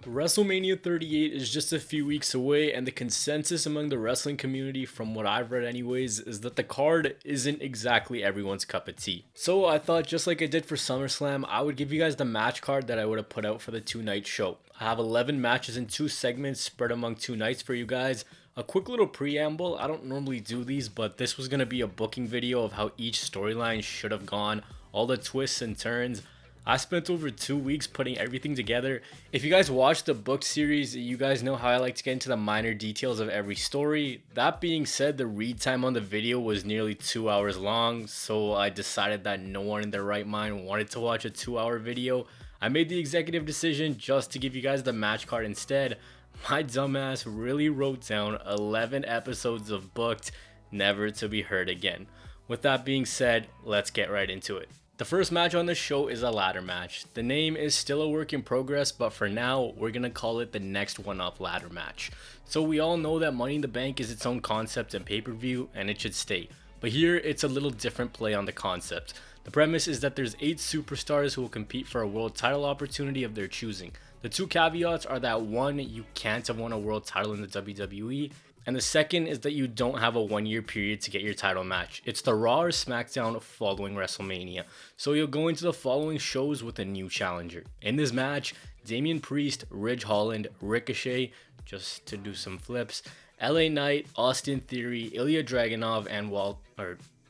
WrestleMania 38 is just a few weeks away, and the consensus among the wrestling community, from what I've read anyways, is that the card isn't exactly everyone's cup of tea. So I thought, just like I did for SummerSlam, I would give you guys the match card that I would have put out for the two-night show. I have 11 matches in 2 segments spread among 2 nights for you guys. A quick little preamble, I don't normally do these, but this was going to be a booking video of how each storyline should have gone, all the twists and turns. I spent over 2 weeks putting everything together. If you guys watched the book series, you guys know how I like to get into the minor details of every story. That being said, the read time on the video was nearly 2 hours long, so I decided that no one in their right mind wanted to watch a 2-hour video. I made the executive decision just to give you guys the match card instead. My dumbass really wrote down 11 episodes of booked, never to be heard again. With that being said, let's get right into it. The first match on the show is a ladder match. The name is still a work in progress, but for now, we're gonna call it the next one up ladder match. So we all know that Money in the Bank is its own concept and pay-per-view, and it should stay. But here, it's a little different play on the concept. The premise is that there's 8 superstars who will compete for a world title opportunity of their choosing. The 2 caveats are that 1, you can't have won a world title in the WWE, and the second is that you don't have a 1-year period to get your title match. It's the Raw or SmackDown following WrestleMania. So you'll go into the following shows with a new challenger. In this match, Damian Priest, Ridge Holland, Ricochet, just to do some flips, LA Knight, Austin Theory, Ilya Dragunov, and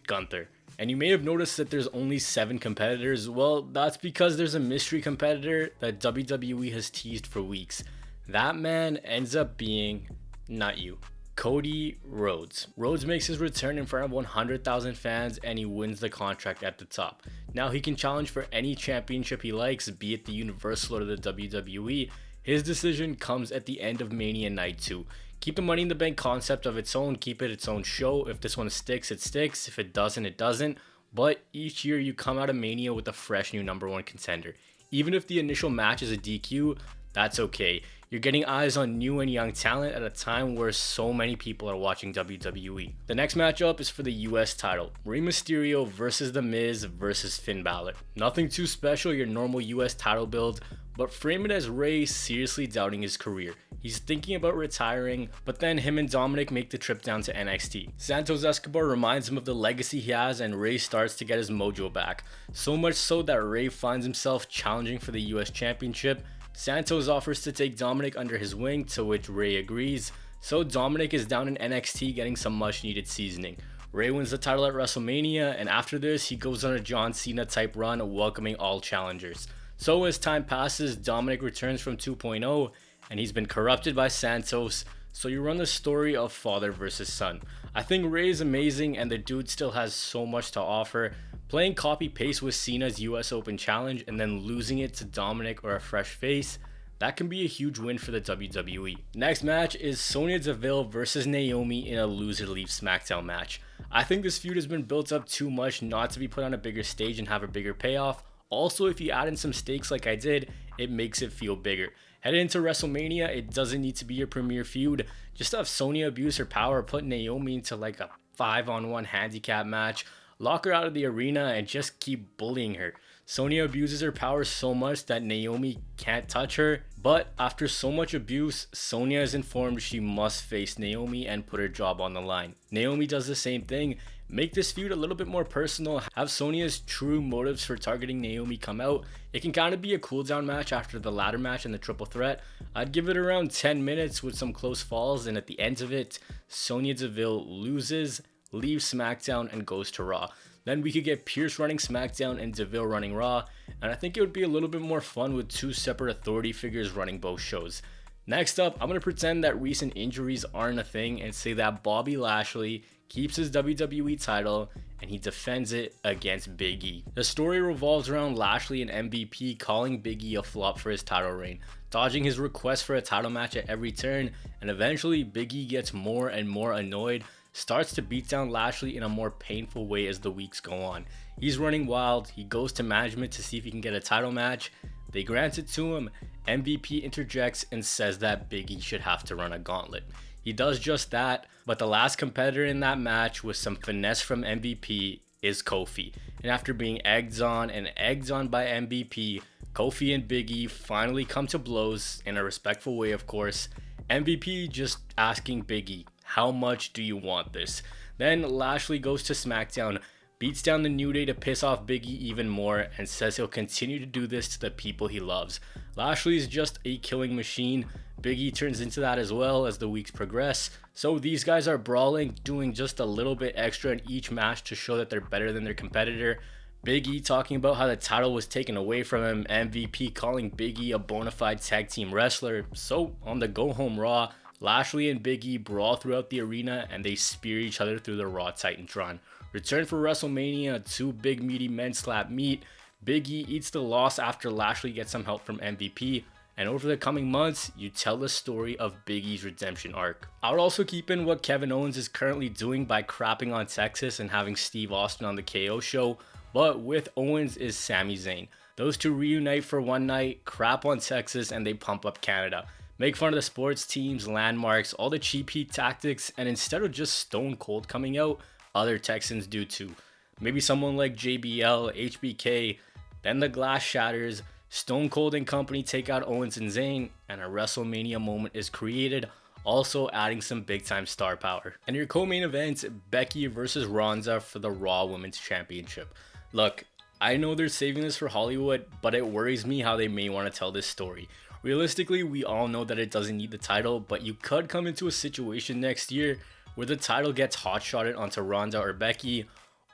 Gunther. And you may have noticed that there's only 7 competitors. Well, that's because there's a mystery competitor that WWE has teased for weeks. That man ends up being not you. Cody Rhodes. Rhodes makes his return in front of 100,000 fans and he wins the contract at the top. Now he can challenge for any championship he likes, be it the Universal or the WWE. His decision comes at the end of Mania Night 2. Keep the Money in the Bank concept of its own, keep it its own show. If this one sticks, it sticks. If it doesn't, it doesn't. But each year you come out of Mania with a fresh new #1 contender. Even if the initial match is a DQ, that's okay. You're getting eyes on new and young talent at a time where so many people are watching WWE. The next matchup is for the US title. Rey Mysterio versus The Miz versus Finn Balor. Nothing too special, your normal US title build, but frame it as Rey seriously doubting his career. He's thinking about retiring, but then him and Dominic make the trip down to NXT. Santos Escobar reminds him of the legacy he has and Rey starts to get his mojo back. So much so that Rey finds himself challenging for the US Championship. Santos offers to take Dominic under his wing, to which Rey agrees. So Dominic is down in NXT getting some much needed seasoning. Rey wins the title at WrestleMania, and after this he goes on a John Cena type run welcoming all challengers. So as time passes, Dominic returns from 2.0 and he's been corrupted by Santos. So you run the story of father versus son. I think Rey is amazing and the dude still has so much to offer. Playing copy-paste with Cena's US Open Challenge and then losing it to Dominic or a fresh face, that can be a huge win for the WWE. Next match is Sonya Deville versus Naomi in a loser leaves SmackDown match. I think this feud has been built up too much not to be put on a bigger stage and have a bigger payoff. Also, if you add in some stakes like I did, it makes it feel bigger. Headed into WrestleMania, it doesn't need to be your premier feud. Just have Sonya abuse her power, put Naomi into like a 5-on-1 handicap match, lock her out of the arena, and just keep bullying her. Sonya abuses her power so much that Naomi can't touch her, but after so much abuse, Sonya is informed she must face Naomi and put her job on the line. Naomi does the same thing. Make this feud a little bit more personal, have Sonya's true motives for targeting Naomi come out. It can kind of be a cool down match after the ladder match and the triple threat. I'd give it around 10 minutes with some close falls, and at the end of it, Sonya Deville loses, leaves SmackDown and goes to Raw. Then we could get Pierce running SmackDown and Deville running Raw, and I think it would be a little bit more fun with 2 separate authority figures running both shows. Next up, I'm going to pretend that recent injuries aren't a thing and say that Bobby Lashley keeps his WWE title and he defends it against Big E. The story revolves around Lashley and MVP calling Big E a flop for his title reign, dodging his request for a title match at every turn, and eventually Big E gets more and more annoyed, starts to beat down Lashley in a more painful way as the weeks go on. He's running wild, he goes to management to see if he can get a title match. They grant it to him, MVP interjects and says that Big E should have to run a gauntlet. He does just that, but the last competitor in that match with some finesse from MVP is Kofi. And after being egged on by MVP, Kofi and Big E finally come to blows in a respectful way, of course. MVP just asking Big E, how much do you want this? Then Lashley goes to SmackDown, beats down the New Day to piss off Big E even more, and says he'll continue to do this to the people he loves. Lashley is just a killing machine. Big E turns into that as well as the weeks progress. So these guys are brawling, doing just a little bit extra in each match to show that they're better than their competitor. Big E talking about how the title was taken away from him, MVP calling Big E a bona fide tag team wrestler. So on the Go Home Raw, Lashley and Big E brawl throughout the arena and they spear each other through the Raw Titantron. Return for WrestleMania, two big meaty men slap meet. Big E eats the loss after Lashley gets some help from MVP. And over the coming months, you tell the story of Big E's redemption arc. I would also keep in what Kevin Owens is currently doing by crapping on Texas and having Steve Austin on the KO show. But with Owens is Sami Zayn. Those two reunite for one night, crap on Texas, and they pump up Canada. Make fun of the sports teams, landmarks, all the cheap heat tactics, and instead of just Stone Cold coming out, other Texans do too. Maybe someone like JBL, HBK, then the glass shatters, Stone Cold and company take out Owens and Zayn, and a WrestleMania moment is created, also adding some big time star power. And your co-main event, Becky versus Ronda for the Raw Women's Championship. Look, I know they're saving this for Hollywood, but it worries me how they may want to tell this story. Realistically, we all know that it doesn't need the title, but you could come into a situation next year where the title gets hotshotted onto Ronda or Becky,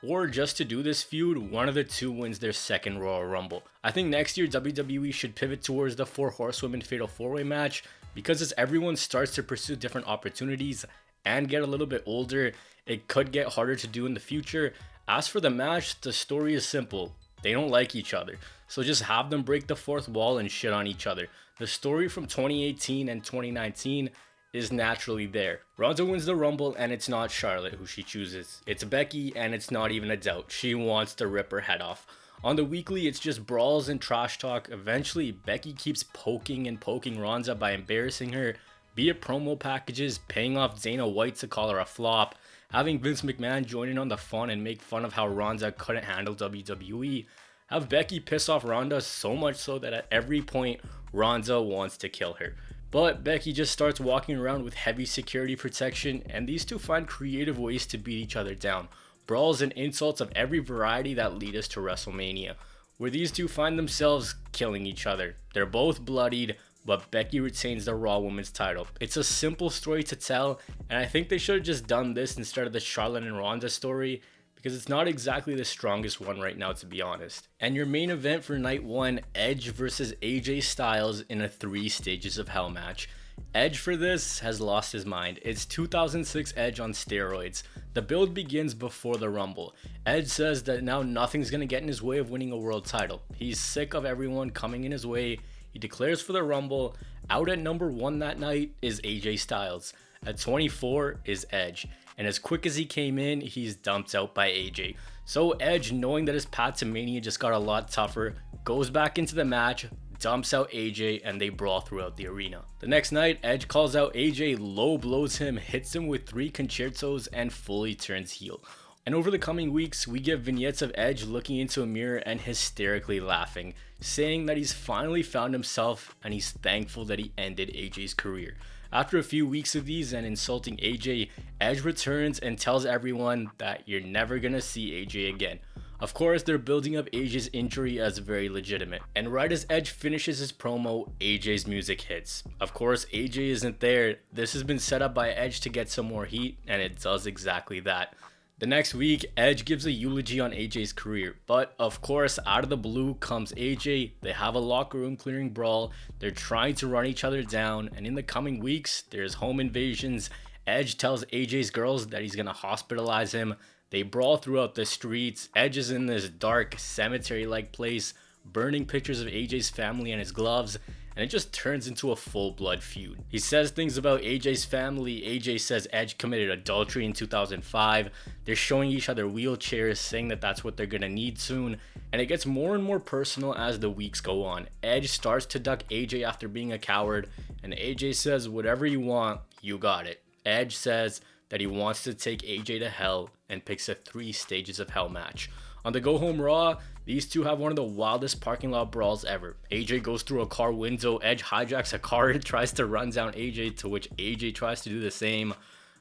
or just to do this feud, one of the two wins their second Royal Rumble. I think next year WWE should pivot towards the 4 Horsewomen Fatal 4-Way match, because as everyone starts to pursue different opportunities and get a little bit older, it could get harder to do in the future. As for the match, the story is simple. They don't like each other, so just have them break the fourth wall and shit on each other. The story from 2018 and 2019 is naturally there. Ronda wins the Rumble and it's not Charlotte who she chooses. It's Becky and it's not even a doubt. She wants to rip her head off. On the weekly, it's just brawls and trash talk. Eventually, Becky keeps poking Ronda by embarrassing her, be it promo packages, paying off Dana White to call her a flop, having Vince McMahon join in on the fun and make fun of how Ronda couldn't handle WWE, have Becky piss off Ronda so much so that at every point, Ronda wants to kill her. But Becky just starts walking around with heavy security protection, and these two find creative ways to beat each other down. Brawls and insults of every variety that lead us to WrestleMania, where these two find themselves killing each other. They're both bloodied, but Becky retains the Raw Women's title. It's a simple story to tell, and I think they should have just done this instead of the Charlotte and Ronda story, because it's not exactly the strongest one right now, to be honest. And your main event for night 1, Edge versus AJ Styles in a 3 Stages of Hell match. Edge for this has lost his mind. It's 2006 Edge on steroids. The build begins before the Rumble. Edge says that now nothing's gonna get in his way of winning a world title. He's sick of everyone coming in his way. He declares for the Rumble. Out at number 1 that night is AJ Styles. At 24 is Edge. And as quick as he came in, he's dumped out by AJ. So Edge, knowing that his path to Mania just got a lot tougher, goes back into the match, dumps out AJ, and they brawl throughout the arena. The next night, Edge calls out AJ, low blows him, hits him with 3 concertos, and fully turns heel. And over the coming weeks, we get vignettes of Edge looking into a mirror and hysterically laughing, saying that he's finally found himself and he's thankful that he ended AJ's career. After a few weeks of these and insulting AJ, Edge returns and tells everyone that you're never gonna see AJ again. Of course, they're building up AJ's injury as very legitimate. And right as Edge finishes his promo, AJ's music hits. Of course, AJ isn't there. This has been set up by Edge to get some more heat, and it does exactly that. The next week, Edge gives a eulogy on AJ's career, but of course, out of the blue comes AJ. They have a locker room clearing brawl, they're trying to run each other down, and in the coming weeks, there's home invasions. Edge tells AJ's girls that he's gonna hospitalize him. They brawl throughout the streets. Edge is in this dark, cemetery-like place, burning pictures of AJ's family and his gloves, and it just turns into a full-blood feud. He says things about AJ's family. AJ says Edge committed adultery in 2005. They're showing each other wheelchairs, saying that that's what they're gonna need soon, and it gets more and more personal as the weeks go on. Edge starts to duck AJ after being a coward, and AJ says, whatever you want, you got it. Edge says that he wants to take AJ to hell and picks a 3 Stages of Hell match. On the Go Home Raw, These two have one of the wildest parking lot brawls ever. AJ goes through a car window, Edge hijacks a car and tries to run down AJ, to which AJ tries to do the same,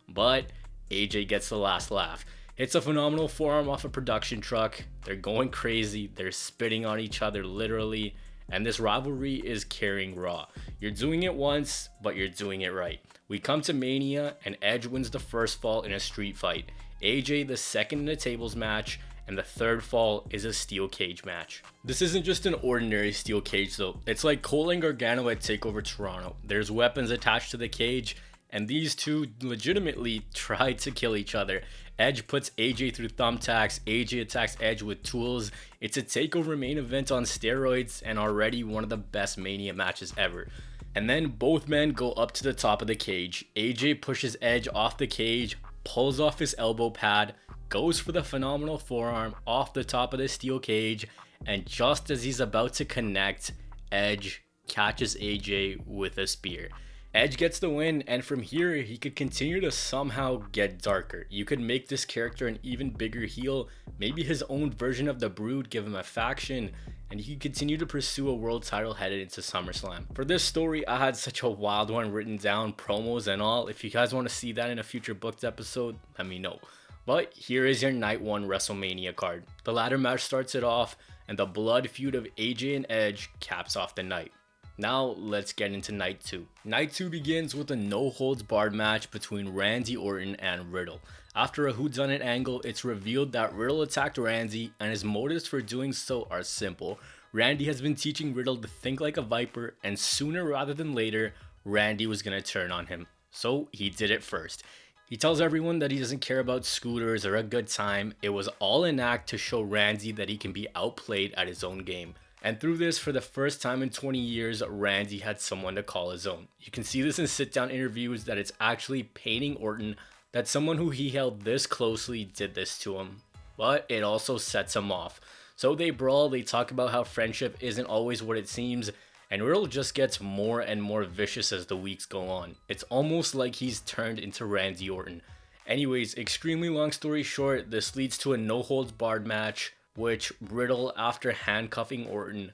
but AJ gets the last laugh. Hits a phenomenal forearm off a production truck. They're going crazy, they're spitting on each other literally, and this rivalry is carrying Raw. You're doing it once, but you're doing it right. We come to Mania, and Edge wins the first fall in a street fight, AJ the second in a tables match, and the third fall is a steel cage match. This isn't just an ordinary steel cage though, it's like Cole and Gargano at TakeOver Toronto. There's weapons attached to the cage, and these two legitimately tried to kill each other. Edge puts AJ through thumbtacks, AJ attacks Edge with tools. It's a TakeOver main event on steroids, and already one of the best Mania matches ever. And then both men go up to the top of the cage. AJ pushes Edge off the cage, pulls off his elbow pad, goes for the phenomenal forearm off the top of the steel cage, and just as he's about to connect, Edge catches AJ with a spear. Edge gets the win, and from here he could continue to somehow get darker. You could make this character an even bigger heel, maybe his own version of the Brood, give him a faction, and he could continue to pursue a world title headed into SummerSlam. For this story, I had such a wild one written down, promos and all. If you guys want to see that in a future booked episode, let me know. But here is your night 1 WrestleMania card. The ladder match starts it off, and the blood feud of AJ and Edge caps off the night. Now let's get into night 2. Night 2 begins with a no holds barred match between Randy Orton and Riddle. After a whodunit angle, it's revealed that Riddle attacked Randy, and his motives for doing so are simple. Randy has been teaching Riddle to think like a viper, and sooner rather than later, Randy was gonna turn on him. So he did it first. He tells everyone that he doesn't care about scooters or a good time. It was all an act to show Randy that he can be outplayed at his own game. And through this, for the first time in 20 years, Randy had someone to call his own. You can see this in sit-down interviews that it's actually paining Orton that someone who he held this closely did this to him. But it also sets him off. So they brawl, they talk about how friendship isn't always what it seems, and Riddle just gets more and more vicious as the weeks go on. It's almost like he's turned into Randy Orton. Anyways, extremely long story short, this leads to a no holds barred match, which Riddle, after handcuffing Orton,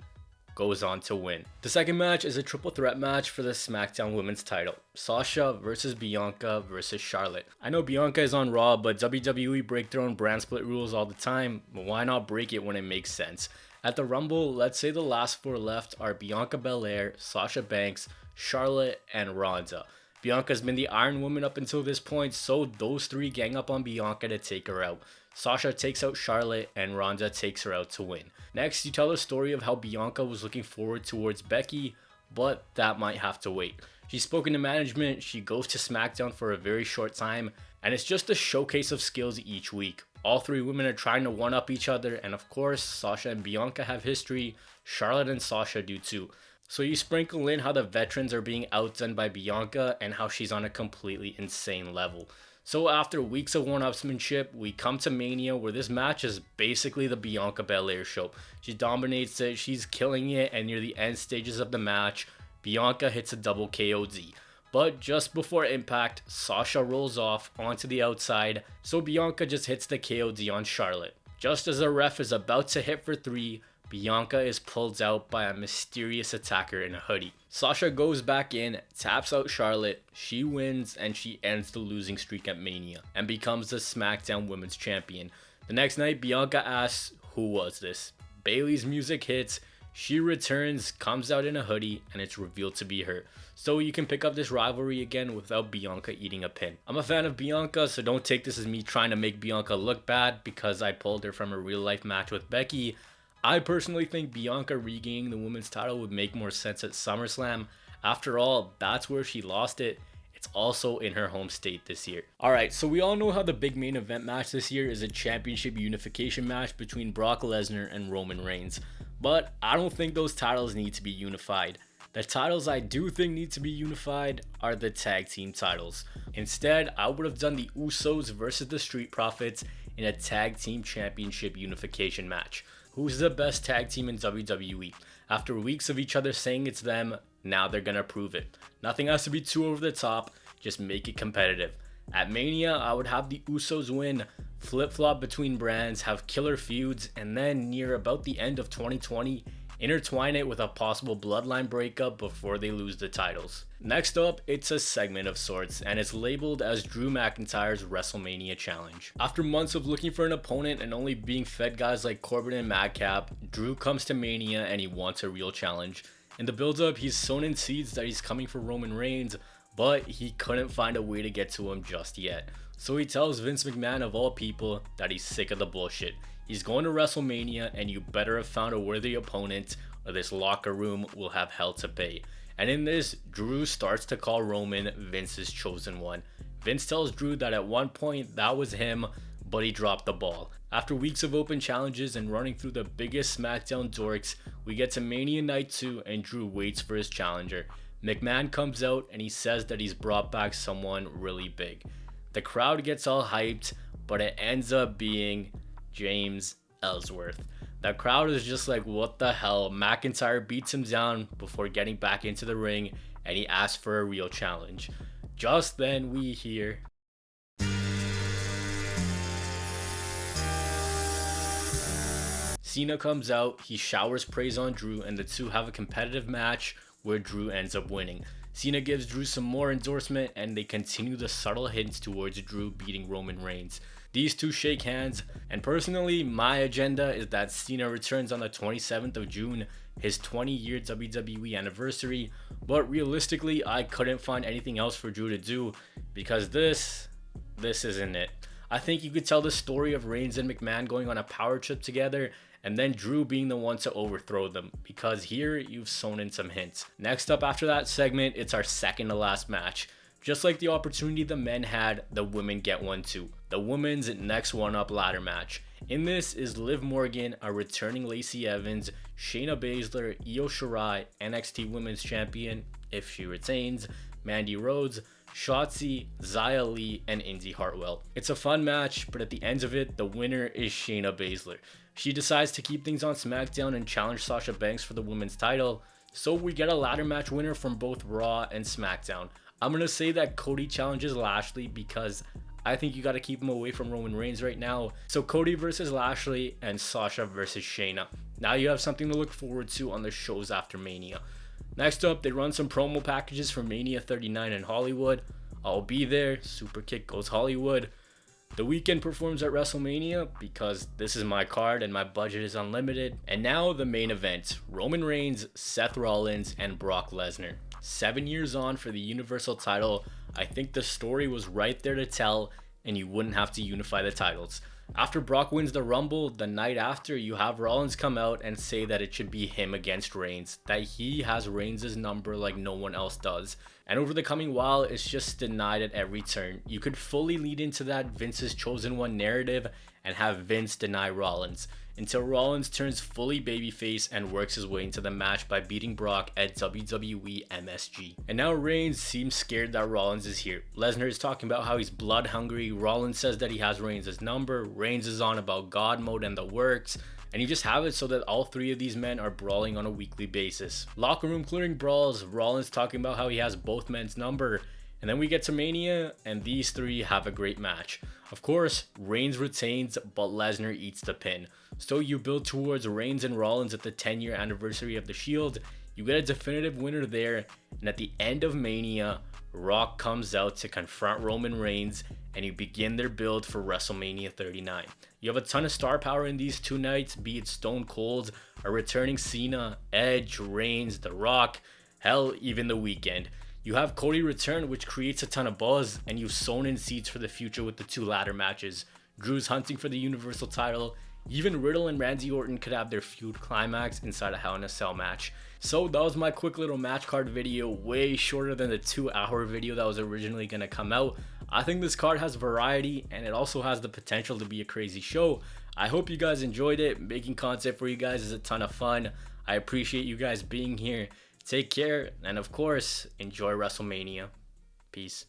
goes on to win. The second match is a triple threat match for the SmackDown Women's title. Sasha versus Bianca versus Charlotte. I know Bianca is on Raw, but WWE break their own brand split rules all the time. Why not break it when it makes sense? At the Rumble, let's say the last 4 left are Bianca Belair, Sasha Banks, Charlotte, and Ronda. Bianca's been the Iron Woman up until this point, so those 3 gang up on Bianca to take her out. Sasha takes out Charlotte, and Ronda takes her out to win. Next, you tell the story of how Bianca was looking forward towards Becky, but that might have to wait. She's spoken to management, she goes to SmackDown for a very short time, and it's just a showcase of skills each week. All 3 women are trying to one-up each other, and of course, Sasha and Bianca have history, Charlotte and Sasha do too. So you sprinkle in how the veterans are being outdone by Bianca and how she's on a completely insane level. So after weeks of one-upsmanship, we come to Mania, where this match is basically the Bianca Belair show. She dominates it, she's killing it, and near the end stages of the match, Bianca hits a double KOD. But just before impact, Sasha rolls off onto the outside, so Bianca just hits the KOD on Charlotte. Just as the ref is about to hit for 3, Bianca is pulled out by a mysterious attacker in a hoodie. Sasha goes back in, taps out Charlotte, she wins, and she ends the losing streak at Mania and becomes the SmackDown Women's Champion. The next night, Bianca asks, "Who was this?" Bayley's music hits, she returns, comes out in a hoodie, and it's revealed to be her. So you can pick up this rivalry again without Bianca eating a pin. I'm a fan of Bianca, so don't take this as me trying to make Bianca look bad because I pulled her from a real life match with Becky. I personally think Bianca regaining the women's title would make more sense at SummerSlam. After all, that's where she lost it. It's also in her home state this year. Alright, so we all know how the big main event match this year is a championship unification match between Brock Lesnar and Roman Reigns. But I don't think those titles need to be unified. The titles I do think need to be unified are the tag team titles. Instead, I would have done the Usos versus the Street Profits in a tag team championship unification match. Who's the best tag team in WWE? After weeks of each other saying it's them, now they're gonna prove it. Nothing has to be too over the top, just make it competitive. At Mania, I would have the Usos win, flip-flop between brands, have killer feuds, and then near about the end of 2020, intertwine it with a possible bloodline breakup before they lose the titles. Next up, it's a segment of sorts, and it's labeled as Drew McIntyre's WrestleMania Challenge. After months of looking for an opponent and only being fed guys like Corbin and Madcap, Drew comes to Mania and he wants a real challenge. In the build-up, he's sown in seeds that he's coming for Roman Reigns, but he couldn't find a way to get to him just yet. So he tells Vince McMahon of all people that he's sick of the bullshit. He's going to WrestleMania and you better have found a worthy opponent or this locker room will have hell to pay. And in this, Drew starts to call Roman Vince's chosen one. Vince tells Drew that at one point that was him, but he dropped the ball. After weeks of open challenges and running through the biggest SmackDown dorks, we get to Mania Night 2 and Drew waits for his challenger. McMahon comes out and he says that he's brought back someone really big. The crowd gets all hyped, but it ends up being James Ellsworth. The crowd is just like, what the hell? McIntyre beats him down before getting back into the ring and he asks for a real challenge. Just then we hear Cena comes out, he showers praise on Drew, and the two have a competitive match where Drew ends up winning. Cena gives Drew some more endorsement and they continue the subtle hints towards Drew beating Roman Reigns. These two shake hands, and personally, my agenda is that Cena returns on the 27th of June, his 20-year WWE anniversary, but realistically, I couldn't find anything else for Drew to do because this isn't it. I think you could tell the story of Reigns and McMahon going on a power trip together and then Drew being the one to overthrow them, because here you've sown in some hints. Next up after that segment, it's our second to last match. Just like the opportunity the men had, the women get one too. The women's next one-up ladder match. In this is Liv Morgan, a returning Lacey Evans, Shayna Baszler, Io Shirai, NXT Women's Champion, if she retains, Mandy Rhodes, Shotzi, Xia Li, and Indy Hartwell. It's a fun match, but at the end of it, the winner is Shayna Baszler. She decides to keep things on SmackDown and challenge Sasha Banks for the women's title, so we get a ladder match winner from both Raw and SmackDown. I'm going to say that Cody challenges Lashley because I think you got to keep him away from Roman Reigns right now. So Cody versus Lashley and Sasha versus Shayna. Now you have something to look forward to on the shows after Mania. Next up, they run some promo packages for Mania 39 in Hollywood. I'll be there. Superkick goes Hollywood. The Weeknd performs at WrestleMania because this is my card and my budget is unlimited. And now the main event, Roman Reigns, Seth Rollins, and Brock Lesnar. 7 years on for the Universal title, I think the story was right there to tell and you wouldn't have to unify the titles. After Brock wins the Rumble, the night after you have Rollins come out and say that it should be him against Reigns, that he has Reigns' number like no one else does. And over the coming while, it's just denied at every turn. You could fully lead into that Vince's chosen one narrative and have Vince deny Rollins, until Rollins turns fully babyface and works his way into the match by beating Brock at WWE MSG. And now Reigns seems scared that Rollins is here. Lesnar is talking about how he's blood hungry, Rollins says that he has Reigns' number, Reigns is on about God mode and the works, and you just have it so that all three of these men are brawling on a weekly basis. Locker room clearing brawls, Rollins talking about how he has both men's number, and then we get to Mania and these three have a great match. Of course, Reigns retains, but Lesnar eats the pin. So you build towards Reigns and Rollins at the 10-year anniversary of the Shield. You get a definitive winner there, and at the end of Mania, Rock comes out to confront Roman Reigns, and you begin their build for WrestleMania 39. You have a ton of star power in these two nights, be it Stone Cold, a returning Cena, Edge, Reigns, The Rock, hell, even The Weeknd. You have Cody return, which creates a ton of buzz, and you've sown in seeds for the future with the two ladder matches. Drew's hunting for the Universal title. Even Riddle and Randy Orton could have their feud climax inside a Hell in a Cell match. So that was my quick little match card video, way shorter than the 2-hour video that was originally going to come out. I think this card has variety and it also has the potential to be a crazy show. I hope you guys enjoyed it. Making content for you guys is a ton of fun. I appreciate you guys being here. Take care, and of course, enjoy WrestleMania. Peace.